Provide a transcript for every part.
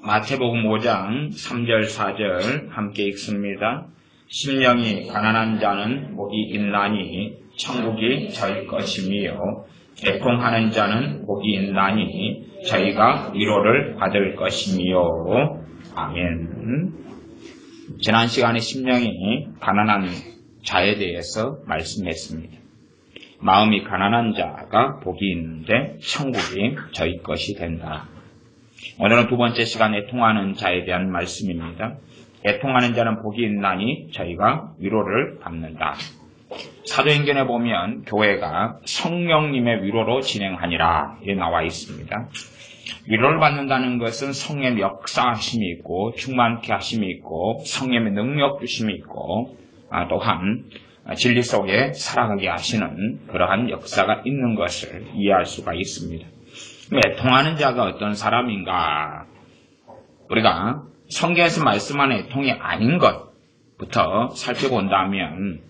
마태복음 5장 3절 4절 함께 읽습니다. 심령이 가난한 자는 복이 있나니 천국이 저희 것이며 애통하는 자는 복이 있나니 저희가 위로를 받을 것이며. 아멘. 지난 시간에 심령이 가난한 자에 대해서 말씀했습니다. 마음이 가난한 자가 복이 있는데 천국이 저희 것이 된다. 오늘은 두 번째 시간 애통하는 자에 대한 말씀입니다. 애통하는 자는 복이 있나니 저희가 위로를 받는다. 사도행전에 보면 교회가 성령님의 위로로 진행하니라 이렇게 나와 있습니다. 위로를 받는다는 것은 성령의 역사하심이 있고 충만케 하심이 있고 성령의 능력 주심이 있고 또한 진리 속에 살아가게 하시는 그러한 역사가 있는 것을 이해할 수가 있습니다. 애통하는 자가 어떤 사람인가? 우리가 성경에서 말씀하는 애통이 아닌 것부터 살펴본다면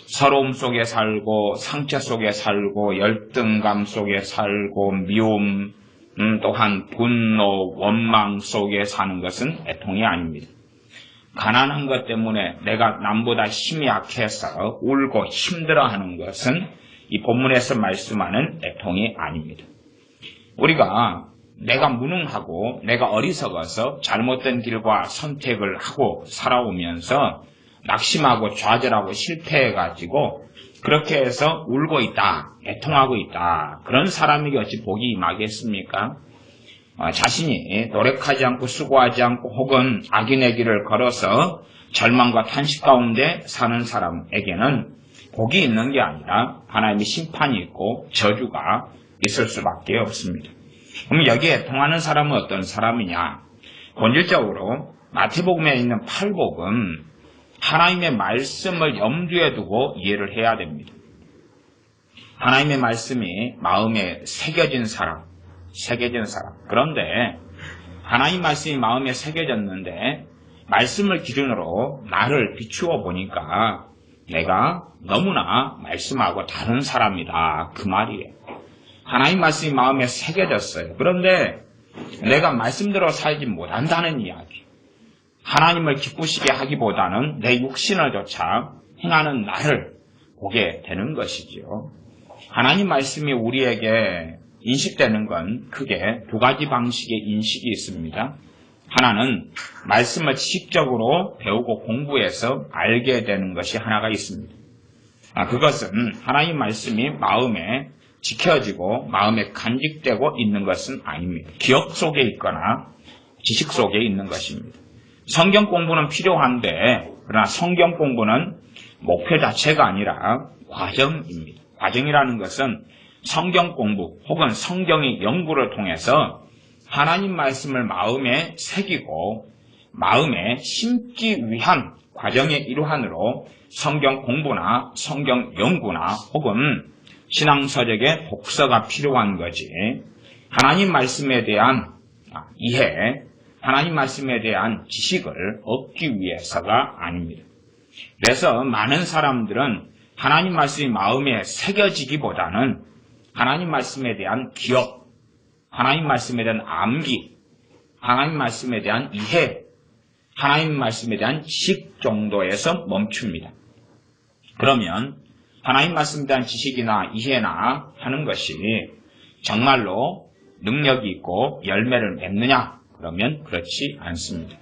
서러움 속에 살고 상처 속에 살고 열등감 속에 살고 미움 또한 분노, 원망 속에 사는 것은 애통이 아닙니다. 가난한 것 때문에 내가 남보다 힘이 약해서 울고 힘들어하는 것은 이 본문에서 말씀하는 애통이 아닙니다. 우리가 내가 무능하고 내가 어리석어서 잘못된 길과 선택을 하고 살아오면서 낙심하고 좌절하고 실패해가지고 그렇게 해서 울고 있다, 애통하고 있다. 그런 사람에게 어찌 복이 임하겠습니까? 자신이 노력하지 않고 수고하지 않고 혹은 악인의 길을 걸어서 절망과 탄식 가운데 사는 사람에게는 복이 있는 게 아니라 하나님의 심판이 있고 저주가 있을 수밖에 없습니다. 그럼 여기에 애통하는 사람은 어떤 사람이냐? 본질적으로 마태복음에 있는 팔복은 하나님의 말씀을 염두에 두고 이해를 해야 됩니다. 하나님의 말씀이 마음에 새겨진 사람. 그런데 하나님 말씀이 마음에 새겨졌는데 말씀을 기준으로 나를 비추어 보니까 내가 너무나 말씀하고 다른 사람이다. 그 말이에요. 하나님 말씀이 마음에 새겨졌어요. 그런데 내가 말씀대로 살지 못한다는 이야기. 하나님을 기쁘시게 하기보다는 내 육신을 조차 행하는 나를 보게 되는 것이지요. 하나님 말씀이 우리에게 인식되는 건 크게 두 가지 방식의 인식이 있습니다. 하나는 말씀을 지식적으로 배우고 공부해서 알게 되는 것이 하나가 있습니다. 그것은 하나님 말씀이 마음에 지켜지고 마음에 간직되고 있는 것은 아닙니다. 기억 속에 있거나 지식 속에 있는 것입니다. 성경 공부는 필요한데 그러나 성경 공부는 목표 자체가 아니라 과정입니다. 과정이라는 것은 성경 공부 혹은 성경의 연구를 통해서 하나님 말씀을 마음에 새기고 마음에 심기 위한 과정의 일환으로 성경 공부나 성경 연구나 혹은 신앙서적의 독서가 필요한 거지. 하나님 말씀에 대한 이해, 하나님 말씀에 대한 지식을 얻기 위해서가 아닙니다. 그래서 많은 사람들은 하나님 말씀이 마음에 새겨지기보다는 하나님 말씀에 대한 기억, 하나님 말씀에 대한 암기, 하나님 말씀에 대한 이해, 하나님 말씀에 대한 지식 정도에서 멈춥니다. 그러면 하나님 말씀에 대한 지식이나 이해나 하는 것이 정말로 능력이 있고 열매를 맺느냐? 그러면 그렇지 않습니다.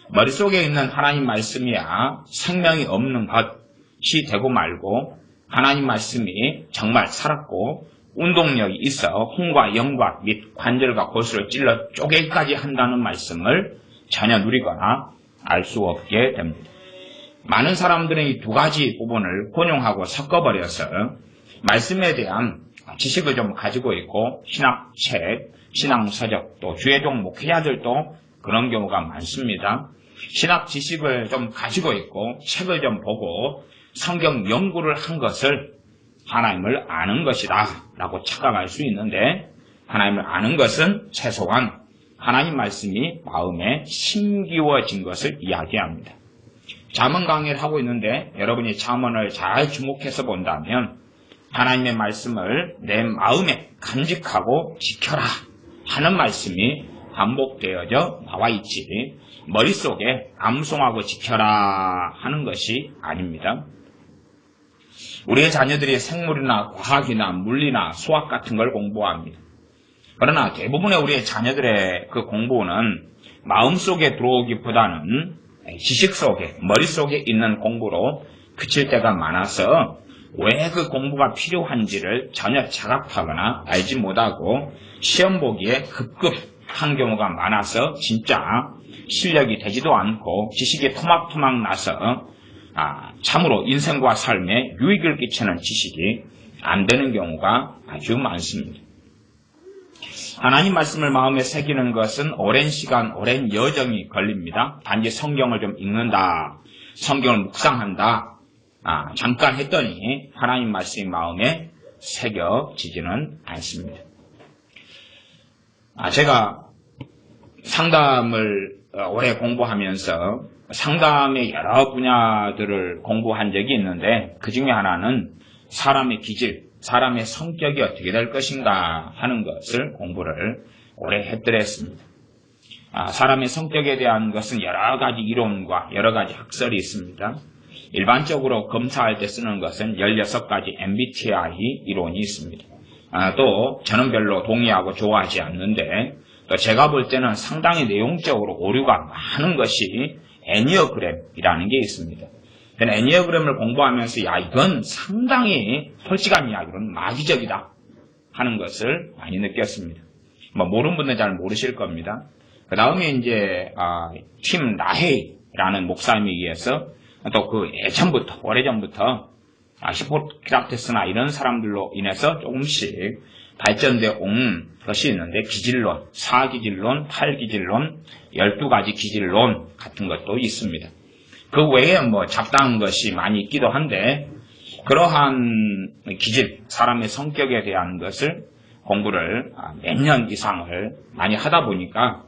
머릿속에 있는 하나님 말씀이야 생명이 없는 것이 되고 말고 하나님 말씀이 정말 살았고 운동력이 있어 혼과 영과 및 관절과 골수를 찔러 쪼개기까지 한다는 말씀을 전혀 누리거나 알 수 없게 됩니다. 많은 사람들은 이 두 가지 부분을 혼용하고 섞어버려서 말씀에 대한 지식을 좀 가지고 있고 신학책, 신앙서적 또 주의종 목회자들도 그런 경우가 많습니다. 신학 지식을 좀 가지고 있고 책을 좀 보고 성경 연구를 한 것을 하나님을 아는 것이다 라고 착각할 수 있는데 하나님을 아는 것은 최소한 하나님 말씀이 마음에 심기워진 것을 이야기합니다. 잠언 강의를 하고 있는데 여러분이 잠언을 잘 주목해서 본다면 하나님의 말씀을 내 마음에 간직하고 지켜라 하는 말씀이 반복되어져 나와 있지 머릿속에 암송하고 지켜라 하는 것이 아닙니다. 우리의 자녀들이 생물이나 과학이나 물리나 수학 같은 걸 공부합니다. 그러나 대부분의 우리의 자녀들의 그 공부는 마음속에 들어오기보다는 지식 속에, 머릿속에 있는 공부로 그칠 때가 많아서 왜 그 공부가 필요한지를 전혀 자각하거나 알지 못하고 시험 보기에 급급한 경우가 많아서 진짜 실력이 되지도 않고 지식이 토막토막 나서 참으로 인생과 삶에 유익을 끼치는 지식이 안 되는 경우가 아주 많습니다. 하나님 말씀을 마음에 새기는 것은 오랜 시간, 오랜 여정이 걸립니다. 단지 성경을 좀 읽는다, 성경을 묵상한다, 잠깐 했더니 하나님 말씀이 마음에 새겨지지는 않습니다. 제가 상담을 오래 공부하면서 상담의 여러 분야들을 공부한 적이 있는데 그 중에 하나는 사람의 기질, 사람의 성격이 어떻게 될 것인가 하는 것을 공부를 오래 했더랬습니다. 사람의 성격에 대한 것은 여러 가지 이론과 여러 가지 학설이 있습니다. 일반적으로 검사할 때 쓰는 것은 16가지 MBTI 이론이 있습니다. 또 저는 별로 동의하고 좋아하지 않는데 또 제가 볼 때는 상당히 내용적으로 오류가 많은 것이 애니어그램이라는 게 있습니다. 애니어그램을 공부하면서 이건 상당히 솔직한 이야기로는 마귀적이다 하는 것을 많이 느꼈습니다. 모르는 분들은 잘 모르실 겁니다. 그 다음에 이제 팀 라헤이라는 목사님에 의해서 또 그 예전부터 오래전부터 히포크라테스나 이런 사람들로 인해서 조금씩 발전되어 온 것이 있는데 기질론, 4기질론, 8기질론, 12가지 기질론 같은 것도 있습니다. 그 외에 잡다한 것이 많이 있기도 한데 그러한 기질, 사람의 성격에 대한 것을 공부를 몇 년 이상을 많이 하다 보니까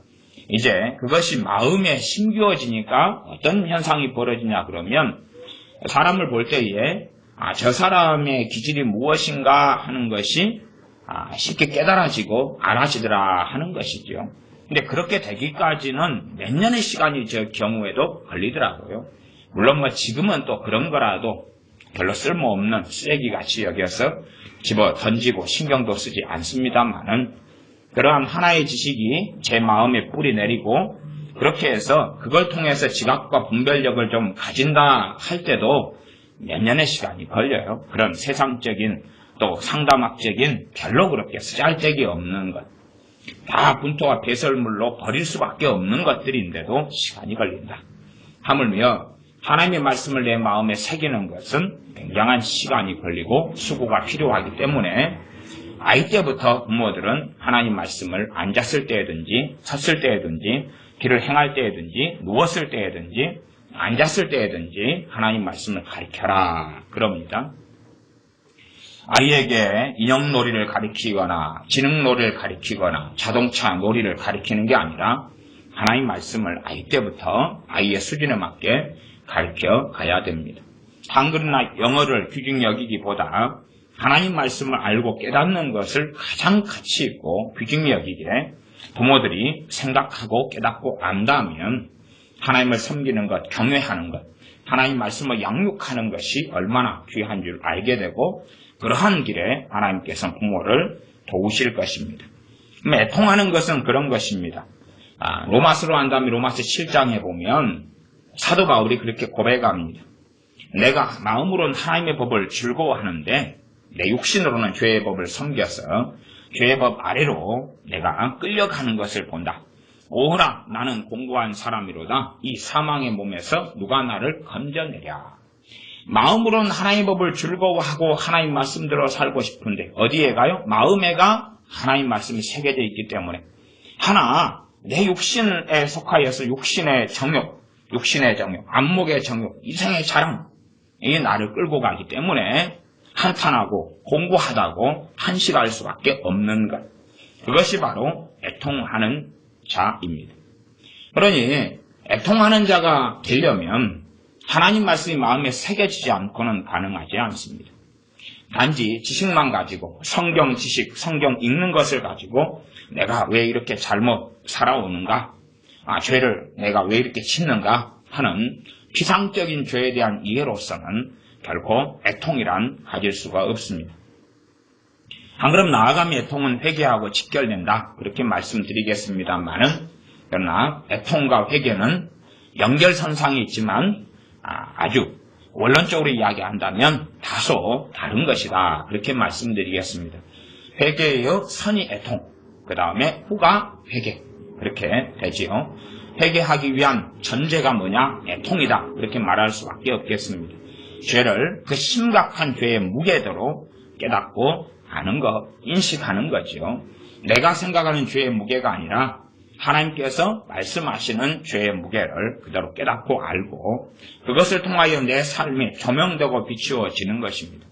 이제 그것이 마음에 심겨지니까 어떤 현상이 벌어지냐 그러면 사람을 볼 때에 저 사람의 기질이 무엇인가 하는 것이 쉽게 깨달아지고 알아지더라 하는 것이죠. 근데 그렇게 되기까지는 몇 년의 시간이 저 경우에도 걸리더라고요. 물론 지금은 또 그런 거라도 별로 쓸모없는 쓰레기같이 여겨서 집어 던지고 신경도 쓰지 않습니다만은 그러한 하나의 지식이 제 마음에 뿌리 내리고 그렇게 해서 그걸 통해서 지각과 분별력을 좀 가진다 할 때도 몇 년의 시간이 걸려요. 그런 세상적인 또 상담학적인 별로 그렇게 쓰잘데기 없는 것. 다 분토와 배설물로 버릴 수밖에 없는 것들인데도 시간이 걸린다. 하물며 하나님의 말씀을 내 마음에 새기는 것은 굉장한 시간이 걸리고 수고가 필요하기 때문에 아이 때부터 부모들은 하나님 말씀을 앉았을 때든지 섰을 때든지 길을 행할 때든지 누웠을 때든지 앉았을 때든지 하나님 말씀을 가르쳐라 그럽니다. 아이에게 인형놀이를 가르치거나 지능놀이를 가르치거나 자동차 놀이를 가르치는 게 아니라 하나님 말씀을 아이 때부터 아이의 수준에 맞게 가르쳐 가야 됩니다. 한글이나 영어를 귀중 여기기보다 하나님 말씀을 알고 깨닫는 것을 가장 가치 있고 귀중 여기기에 부모들이 생각하고 깨닫고 안다면 하나님을 섬기는 것, 경외하는 것, 하나님 말씀을 양육하는 것이 얼마나 귀한 줄 알게 되고 그러한 길에 하나님께서 부모를 도우실 것입니다. 애통하는 것은 그런 것입니다. 로마서로 한다면 로마서 7장에 보면 사도 바울이 그렇게 고백합니다. 내가 마음으로는 하나님의 법을 즐거워하는데 내 육신으로는 죄의 법을 섬겨서 죄의 법 아래로 내가 끌려가는 것을 본다. 오호라 나는 공고한 사람이로다. 이 사망의 몸에서 누가 나를 건져내랴. 마음으로는 하나님의 법을 즐거워하고 하나님 말씀대로 살고 싶은데 어디에 가요? 마음에가 하나님 말씀이 새겨져 있기 때문에 내 육신에 속하여서 육신의 정욕, 안목의 정욕, 이생의 자랑 이 나를 끌고 가기 때문에 한탄하고 공고하다고 한식할 수밖에 없는 것. 그것이 바로 애통하는 자입니다. 그러니 애통하는 자가 되려면 하나님 말씀이 마음에 새겨지지 않고는 가능하지 않습니다. 단지 지식만 가지고 성경 지식, 성경 읽는 것을 가지고 내가 왜 이렇게 잘못 살아오는가? 죄를 내가 왜 이렇게 짓는가? 하는 피상적인 죄에 대한 이해로서는 결코 애통이란 가질 수가 없습니다. 한 걸음 나아가면 애통은 회개하고 직결된다. 그렇게 말씀드리겠습니다만은, 그러나 애통과 회개는 연결선상이 있지만 아주 원론적으로 이야기한다면 다소 다른 것이다. 그렇게 말씀드리겠습니다. 회개의 선이 애통, 그 다음에 후가 회개. 그렇게 되지요. 회개하기 위한 전제가 뭐냐? 애통이다. 그렇게 말할 수밖에 없겠습니다. 죄를 그 심각한 죄의 무게대로 깨닫고 아는 것, 인식하는 거죠. 내가 생각하는 죄의 무게가 아니라 하나님께서 말씀하시는 죄의 무게를 그대로 깨닫고 알고 그것을 통하여 내 삶이 조명되고 비추어지는 것입니다.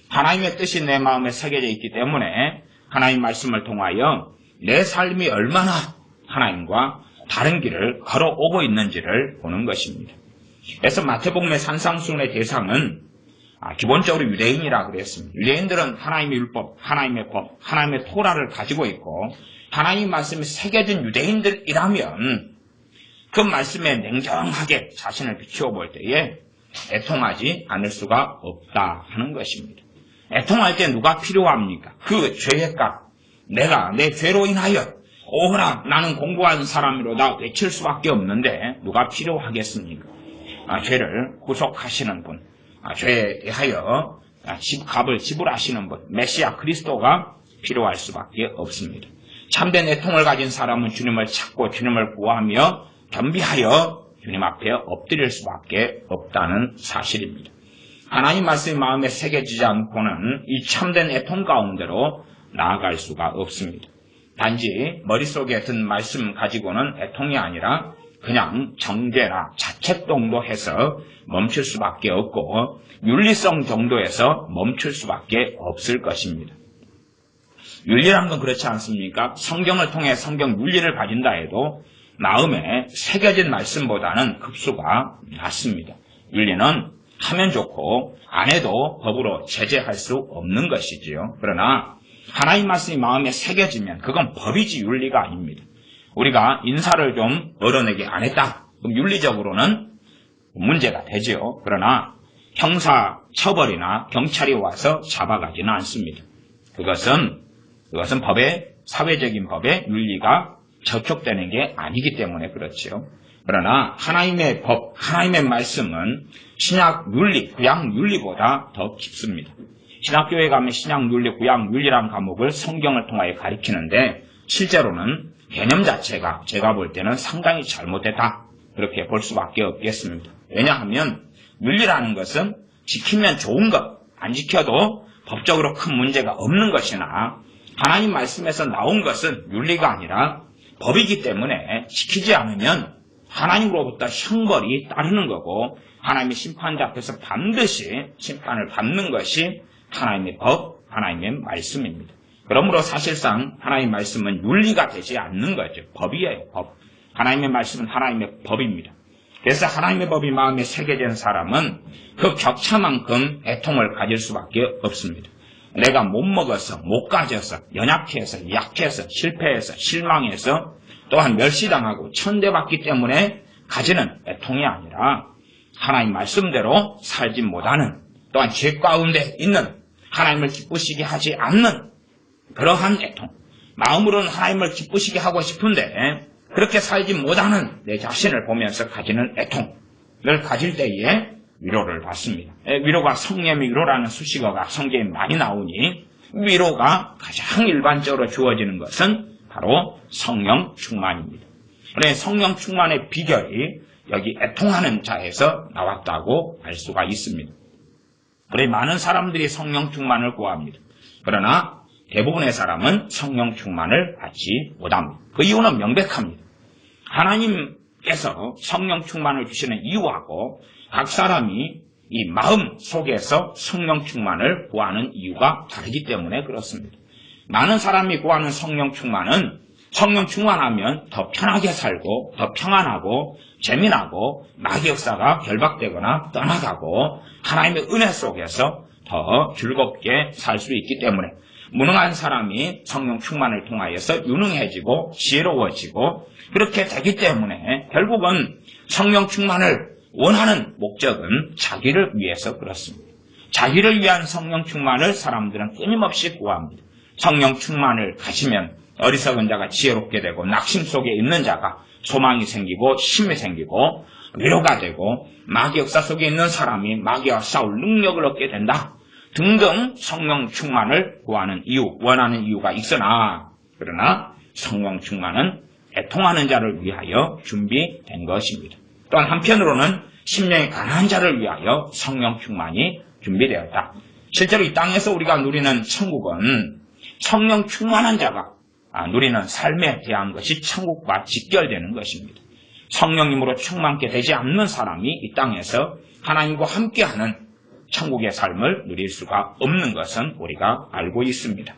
하나님의 뜻이 내 마음에 새겨져 있기 때문에 하나님 말씀을 통하여 내 삶이 얼마나 하나님과 다른 길을 걸어오고 있는지를 보는 것입니다. 그래서 마태복음의 산상수훈의 대상은 기본적으로 유대인이라 그랬습니다. 유대인들은 하나님의 율법, 하나님의 법, 하나님의 토라를 가지고 있고 하나님 말씀이 새겨진 유대인들이라면 그 말씀에 냉정하게 자신을 비추어 볼 때에 애통하지 않을 수가 없다 하는 것입니다. 애통할 때 누가 필요합니까? 그 죄의 값, 내가 내 죄로 인하여 오호라 나는 공부한 사람이로다 외칠 수밖에 없는데 누가 필요하겠습니까? 죄를 구속하시는 분, 죄에 대하여 값을 지불하시는 분, 메시아 그리스도가 필요할 수밖에 없습니다. 참된 애통을 가진 사람은 주님을 찾고 주님을 구하며 겸비하여 주님 앞에 엎드릴 수밖에 없다는 사실입니다. 하나님 말씀이 마음에 새겨지지 않고는 이 참된 애통 가운데로 나아갈 수가 없습니다. 단지 머릿속에 든 말씀 가지고는 애통이 아니라 그냥 정죄나 자책 정도해서 멈출 수밖에 없고 윤리성 정도에서 멈출 수밖에 없을 것입니다. 윤리라는 건 그렇지 않습니까? 성경을 통해 성경 윤리를 가진다 해도 마음에 새겨진 말씀보다는 급수가 낮습니다. 윤리는 하면 좋고 안 해도 법으로 제재할 수 없는 것이지요. 그러나 하나님 말씀이 마음에 새겨지면 그건 법이지 윤리가 아닙니다. 우리가 인사를 좀 어른에게 안 했다. 그럼 윤리적으로는 문제가 되지요. 그러나 형사 처벌이나 경찰이 와서 잡아가지는 않습니다. 그것은 법의, 사회적인 법의 윤리가 저촉되는 게 아니기 때문에 그렇지요. 그러나 하나님의 법, 하나님의 말씀은 신약 윤리, 구약 윤리보다 더 깊습니다. 신학교에 가면 신약 윤리, 구약 윤리라는 과목을 성경을 통하여 가르치는데 실제로는 개념 자체가 제가 볼 때는 상당히 잘못됐다. 그렇게 볼 수밖에 없겠습니다. 왜냐하면 윤리라는 것은 지키면 좋은 것, 안 지켜도 법적으로 큰 문제가 없는 것이나 하나님 말씀에서 나온 것은 윤리가 아니라 법이기 때문에 지키지 않으면 하나님으로부터 형벌이 따르는 거고 하나님의 심판자 앞에서 반드시 심판을 받는 것이 하나님의 법, 하나님의 말씀입니다. 그러므로 사실상 하나님의 말씀은 윤리가 되지 않는 거죠. 법이에요, 법. 하나님의 말씀은 하나님의 법입니다. 그래서 하나님의 법이 마음에 새겨진 사람은 그 격차만큼 애통을 가질 수밖에 없습니다. 내가 못 먹어서, 못 가져서, 연약해서, 약해서, 실패해서, 실망해서, 또한 멸시당하고 천대받기 때문에 가지는 애통이 아니라 하나님 말씀대로 살지 못하는, 또한 죄 가운데 있는 하나님을 기쁘시게 하지 않는 그러한 애통. 마음으로는 하나님을 기쁘시게 하고 싶은데 그렇게 살지 못하는 내 자신을 보면서 가지는 애통을 가질 때에 위로를 받습니다. 위로가 성령의 위로라는 수식어가 성경에 많이 나오니 위로가 가장 일반적으로 주어지는 것은 바로 성령 충만입니다. 그래서 성령 충만의 비결이 여기 애통하는 자에서 나왔다고 알 수가 있습니다. 그래서 많은 사람들이 성령 충만을 구합니다. 그러나 대부분의 사람은 성령 충만을 받지 못합니다. 그 이유는 명백합니다. 하나님께서 성령 충만을 주시는 이유하고 각 사람이 이 마음 속에서 성령 충만을 구하는 이유가 다르기 때문에 그렇습니다. 많은 사람이 구하는 성령 충만은 성령 충만하면 더 편하게 살고 더 평안하고 재미나고 마귀 역사가 결박되거나 떠나가고 하나님의 은혜 속에서 더 즐겁게 살 수 있기 때문에 무능한 사람이 성령 충만을 통하여서 유능해지고 지혜로워지고 그렇게 되기 때문에 결국은 성령 충만을 원하는 목적은 자기를 위해서 그렇습니다. 자기를 위한 성령 충만을 사람들은 끊임없이 구합니다. 성령 충만을 가지면 어리석은 자가 지혜롭게 되고 낙심 속에 있는 자가 소망이 생기고 힘이 생기고 위로가 되고 마귀 역사 속에 있는 사람이 마귀와 싸울 능력을 얻게 된다 등등 성령 충만을 구하는 이유, 원하는 이유가 있으나 그러나 성령 충만은 애통하는 자를 위하여 준비된 것입니다. 또한 한편으로는 심령이 가난한 자를 위하여 성령 충만이 준비되었다. 실제로 이 땅에서 우리가 누리는 천국은 성령 충만한 자가 누리는 삶에 대한 것이 천국과 직결되는 것입니다. 성령님으로 충만케 되지 않는 사람이 이 땅에서 하나님과 함께하는 천국의 삶을 누릴 수가 없는 것은 우리가 알고 있습니다.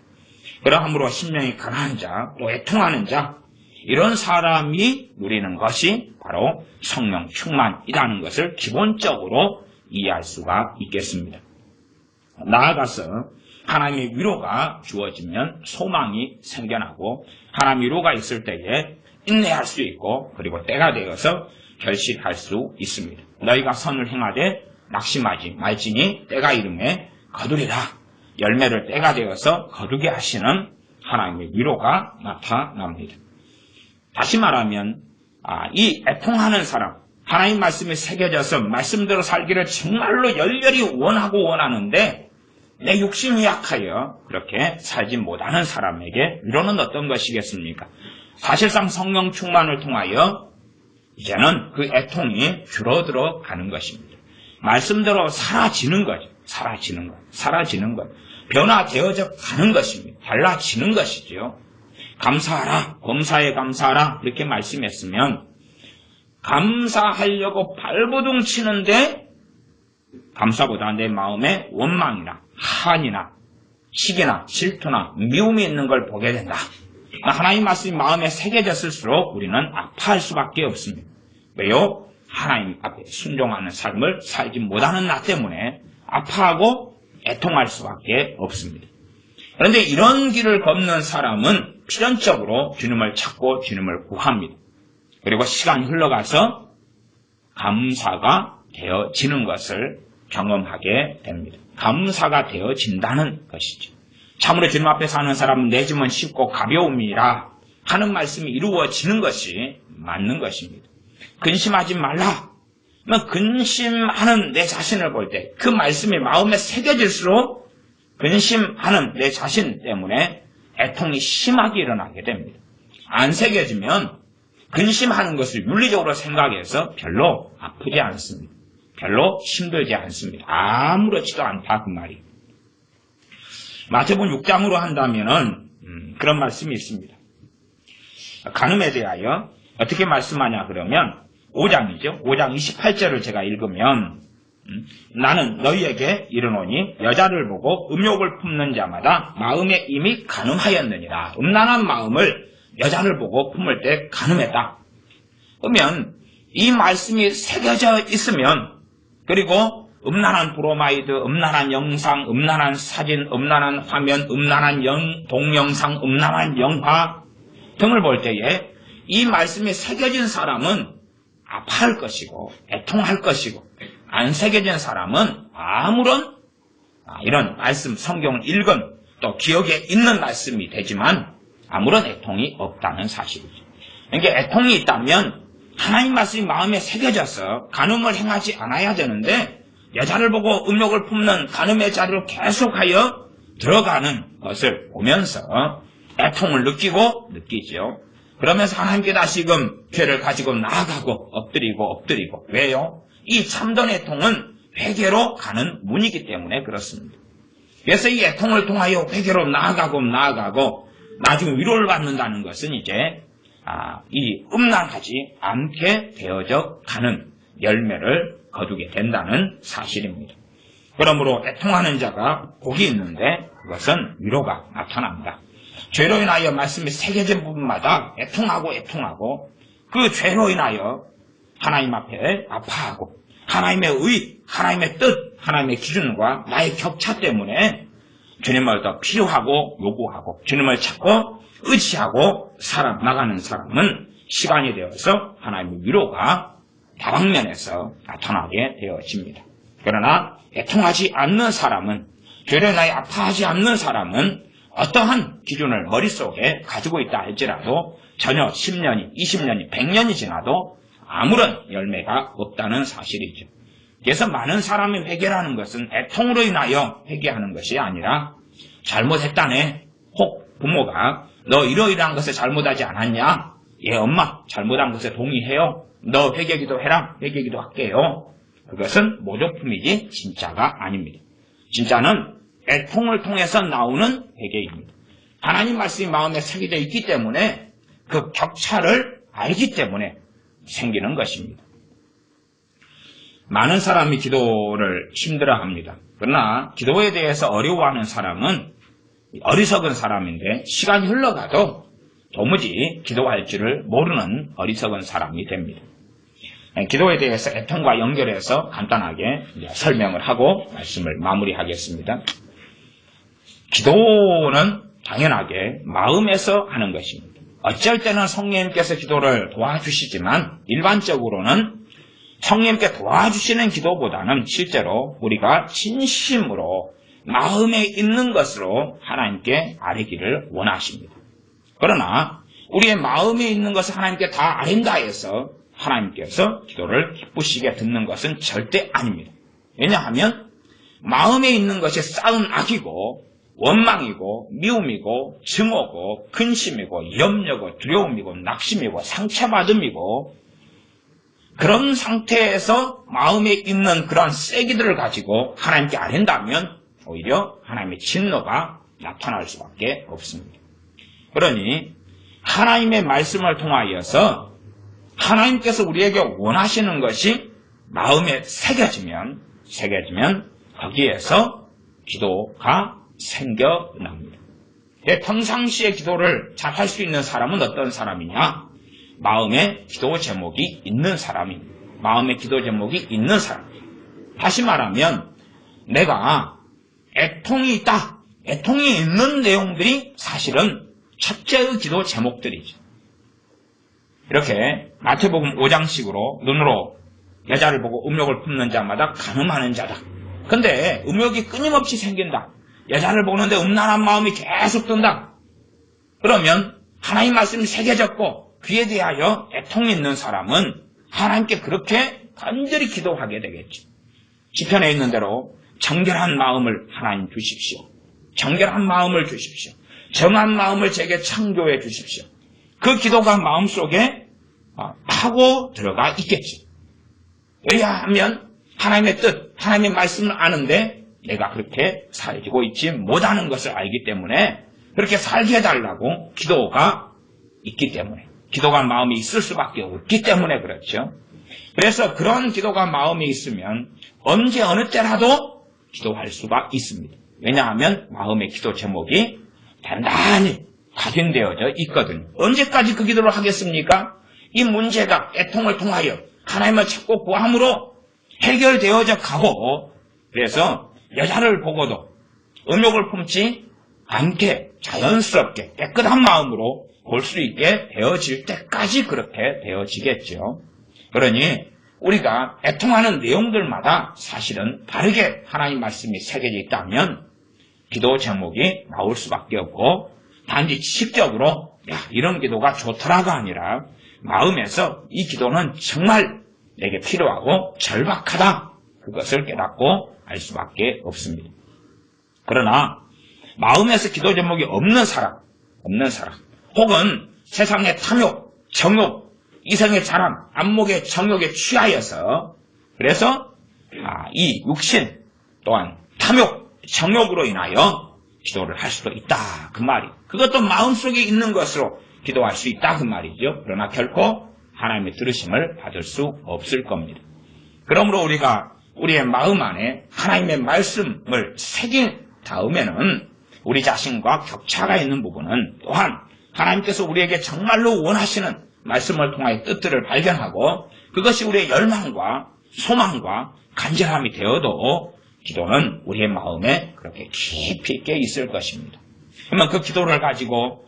그러므로 심령이 가난한 자, 또 애통하는 자, 이런 사람이 누리는 것이 바로 성령 충만이라는 것을 기본적으로 이해할 수가 있겠습니다. 나아가서 하나님의 위로가 주어지면 소망이 생겨나고 하나님의 위로가 있을 때에 인내할 수 있고 그리고 때가 되어서 결실할 수 있습니다. 너희가 선을 행하되 낙심하지 말지니 때가 이름에 거두리라. 열매를 때가 되어서 거두게 하시는 하나님의 위로가 나타납니다. 다시 말하면 이 애통하는 사람, 하나님 말씀에 새겨져서 말씀대로 살기를 정말로 열렬히 원하고 원하는데 내 욕심이 약하여 그렇게 살지 못하는 사람에게 위로는 어떤 것이겠습니까? 사실상 성령 충만을 통하여 이제는 그 애통이 줄어들어 가는 것입니다. 말씀대로 사라지는 거죠. 사라지는 것. 변화되어져 가는 것입니다. 달라지는 것이죠. 감사하라, 범사에 감사하라 이렇게 말씀했으면 감사하려고 발버둥 치는데 감사보다 내 마음에 원망이나 한이나 시기나 질투나 미움이 있는 걸 보게 된다. 하나님 말씀이 마음에 새겨졌을수록 우리는 아파할 수밖에 없습니다. 왜요? 하나님 앞에 순종하는 삶을 살지 못하는 나 때문에 아파하고 애통할 수밖에 없습니다. 그런데 이런 길을 걷는 사람은 필연적으로 주님을 찾고 주님을 구합니다. 그리고 시간이 흘러가서 감사가 되어지는 것을 경험하게 됩니다. 감사가 되어진다는 것이죠. 참으로 주님 앞에 사는 사람은 내 짐은 쉽고 가벼움이라 하는 말씀이 이루어지는 것이 맞는 것입니다. 근심하지 말라. 근심하는 내 자신을 볼 때 그 말씀이 마음에 새겨질수록 근심하는 내 자신 때문에 애통이 심하게 일어나게 됩니다. 안 새겨지면 근심하는 것을 윤리적으로 생각해서 별로 아프지 않습니다. 별로 힘들지 않습니다. 아무렇지도 않다 그 말이. 마태복음 6장으로 한다면은 그런 말씀이 있습니다. 간음에 대하여 어떻게 말씀하냐 그러면 5장이죠. 5장 28절을 제가 읽으면 나는 너희에게 이르노니 여자를 보고 음욕을 품는 자마다 마음에 이미 간음하였느니라. 음란한 마음을 여자를 보고 품을 때 간음했다. 그러면 이 말씀이 새겨져 있으면 그리고 음란한 브로마이드, 음란한 영상, 음란한 사진, 음란한 화면, 음란한 동영상, 음란한 영화 등을 볼 때에 이 말씀이 새겨진 사람은 아파할 것이고 애통할 것이고 안 새겨진 사람은 아무런 이런 말씀 성경을 읽은 또 기억에 있는 말씀이 되지만 아무런 애통이 없다는 사실이죠. 그러니까 애통이 있다면 하나님 말씀이 마음에 새겨져서 간음을 행하지 않아야 되는데 여자를 보고 음욕을 품는 간음의 자리로 계속하여 들어가는 것을 보면서 애통을 느끼죠. 그러면서 하나님께 다시금 죄를 가지고 나아가고 엎드리고 왜요? 이 참된 애통은 회개로 가는 문이기 때문에 그렇습니다. 그래서 이 애통을 통하여 회개로 나아가고 나중에 위로를 받는다는 것은 이제 이 음란하지 않게 되어져 가는 열매를 거두게 된다는 사실입니다. 그러므로 애통하는 자가 복이 있는데 그것은 위로가 나타납니다. 죄로 인하여 말씀이 새겨진 부분마다 애통하고 그 죄로 인하여 하나님 앞에 아파하고 하나님의 의, 하나님의 뜻, 하나님의 기준과 나의 격차 때문에 주님을 더 필요하고 요구하고 주님을 찾고 의지하고 살아나가는 사람은 시간이 되어서 하나님의 위로가 다방면에서 나타나게 되어집니다. 그러나 애통하지 않는 사람은, 죄로 인하여 아파하지 않는 사람은 어떠한 기준을 머릿속에 가지고 있다 할지라도 전혀 10년이, 20년이, 100년이 지나도 아무런 열매가 없다는 사실이죠. 그래서 많은 사람이 회개하는 것은 애통으로 인하여 회개하는 것이 아니라 잘못했다네. 혹 부모가 너 이러이러한 것을 잘못하지 않았냐? 예, 엄마 잘못한 것에 동의해요. 너 회개기도 해라. 회개기도 할게요. 그것은 모조품이지 진짜가 아닙니다. 진짜는 애통을 통해서 나오는 회개입니다. 하나님 말씀이 마음에 새겨져 있기 때문에 그 격차를 알기 때문에 생기는 것입니다. 많은 사람이 기도를 힘들어합니다. 그러나 기도에 대해서 어려워하는 사람은 어리석은 사람인데 시간이 흘러가도 도무지 기도할 줄을 모르는 어리석은 사람이 됩니다. 기도에 대해서 애통과 연결해서 간단하게 설명을 하고 말씀을 마무리하겠습니다. 기도는 당연하게 마음에서 하는 것입니다. 어쩔 때는 성령님께서 기도를 도와주시지만 일반적으로는 성령님께 도와주시는 기도보다는 실제로 우리가 진심으로 마음에 있는 것으로 하나님께 아뢰기를 원하십니다. 그러나 우리의 마음에 있는 것을 하나님께 다 아뢰다 해서 하나님께서 기도를 기쁘시게 듣는 것은 절대 아닙니다. 왜냐하면 마음에 있는 것이 쌓은 악이고 원망이고 미움이고 증오고 근심이고 염려고 두려움이고 낙심이고 상처받음이고 그런 상태에서 마음에 있는 그런 쐐기들을 가지고 하나님께 아뢰다면 오히려 하나님의 진노가 나타날 수밖에 없습니다. 그러니 하나님의 말씀을 통하여서 하나님께서 우리에게 원하시는 것이 마음에 새겨지면 거기에서 기도가 생겨납니다. 평상시에 기도를 잘 할 수 있는 사람은 어떤 사람이냐? 마음에 기도 제목이 있는 사람입니다. 마음에 기도 제목이 있는 사람입니다. 다시 말하면 내가 애통이 있다. 애통이 있는 내용들이 사실은 첫째의 기도 제목들이죠. 이렇게 마태복음 5장식으로 눈으로 여자를 보고 음욕을 품는 자마다 간음하는 자다. 근데 음욕이 끊임없이 생긴다. 여자를 보는데 음란한 마음이 계속 든다. 그러면 하나님 말씀이 새겨졌고 그에 대하여 애통이 있는 사람은 하나님께 그렇게 간절히 기도하게 되겠죠. 시편에 있는 대로 정결한 마음을 하나님 주십시오. 정결한 마음을 주십시오. 정한 마음을 제게 창조해 주십시오. 그 기도가 마음속에 파고 들어가 있겠죠. 왜냐하면 하나님의 뜻, 하나님의 말씀을 아는데 내가 그렇게 살고 있지 못하는 것을 알기 때문에 그렇게 살게 해달라고 기도가 있기 때문에 기도가 마음이 있을 수밖에 없기 때문에 그렇죠. 그래서 그런 기도가 마음에 있으면 언제 어느 때라도 기도할 수가 있습니다. 왜냐하면 마음의 기도 제목이 단단히 각인되어져 있거든요. 언제까지 그 기도를 하겠습니까? 이 문제가 애통을 통하여 하나님을 찾고 구함으로 해결되어져 가고 그래서 여자를 보고도 음욕을 품지 않게 자연스럽게 깨끗한 마음으로 볼 수 있게 되어질 때까지 그렇게 되어지겠죠. 그러니 우리가 애통하는 내용들마다 사실은 다르게 하나님 말씀이 새겨져 있다면 기도 제목이 나올 수밖에 없고 단지 지식적으로 이런 기도가 좋더라가 아니라 마음에서 이 기도는 정말 내게 필요하고 절박하다. 그것을 깨닫고 알 수밖에 없습니다. 그러나 마음에서 기도 제목이 없는 사람 혹은 세상의 탐욕, 정욕, 이성의 자랑, 안목의 정욕에 취하여서 그래서 이 육신 또한 탐욕, 정욕으로 인하여 기도를 할 수도 있다. 그 말이. 그것도 마음속에 있는 것으로 기도할 수 있다. 그 말이죠. 그러나 결코 하나님의 들으심을 받을 수 없을 겁니다. 그러므로 우리가 우리의 마음 안에 하나님의 말씀을 새긴 다음에는 우리 자신과 격차가 있는 부분은 또한 하나님께서 우리에게 정말로 원하시는 말씀을 통하여 뜻들을 발견하고 그것이 우리의 열망과 소망과 간절함이 되어도 기도는 우리의 마음에 그렇게 깊이 깨 있을 것입니다. 그러면 그 기도를 가지고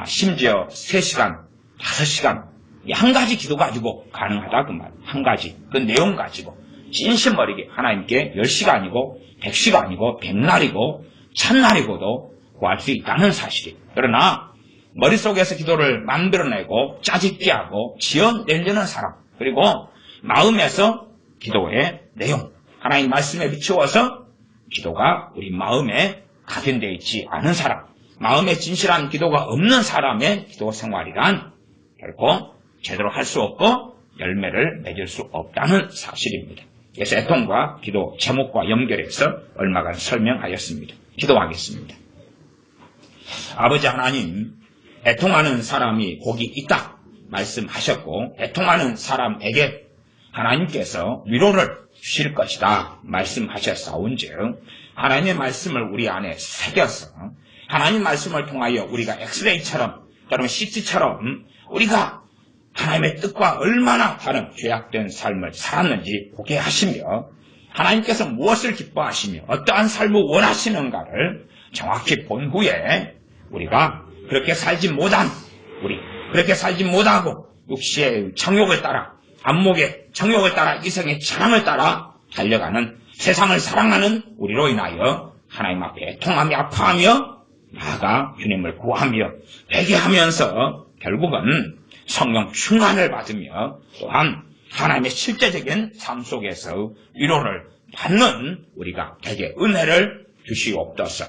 심지어 3시간, 5시간 한 가지 기도 가지고 가능하다 그 말. 한 가지 그 내용 가지고 진심 어리게 하나님께 10시간이고 100시간이고 100날이고 1000날이고도 구할 수 있다는 사실이에요. 그러나 머릿속에서 기도를 만들어내고 짜집기 하고 지어내려는 사람, 그리고 마음에서 기도의 내용, 하나님 말씀에 비추어서 기도가 우리 마음에 각인되어 있지 않은 사람, 마음에 진실한 기도가 없는 사람의 기도 생활이란 결코 제대로 할 수 없고 열매를 맺을 수 없다는 사실입니다. 그래서 애통과 기도 제목과 연결해서 얼마간 설명하였습니다. 기도하겠습니다. 아버지 하나님, 애통하는 사람이 복이 있다 말씀하셨고 애통하는 사람에게 하나님께서 위로를 주실 것이다 말씀하셨사온즉 하나님의 말씀을 우리 안에 새겨서 하나님 말씀을 통하여 우리가 엑스레이처럼 또는 CT처럼 우리가 하나님의 뜻과 얼마나 다른 죄악된 삶을 살았는지 보게 하시며 하나님께서 무엇을 기뻐하시며 어떠한 삶을 원하시는가를 정확히 본 후에 우리가 그렇게 살지 못하고 육시의 정욕을 따라 안목의 정욕을 따라 이성의 자랑을 따라 달려가는 세상을 사랑하는 우리로 인하여 하나님 앞에 애통하며 아파하며 나아가 주님을 구하며 회개하면서 결국은 성령 충만을 받으며 또한 하나님의 실제적인 삶 속에서 위로를 받는 우리가 되게 은혜를 주시옵소서.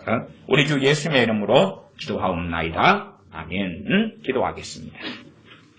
우리 주 예수님의 이름으로 기도하옵나이다. 아멘. 기도하겠습니다.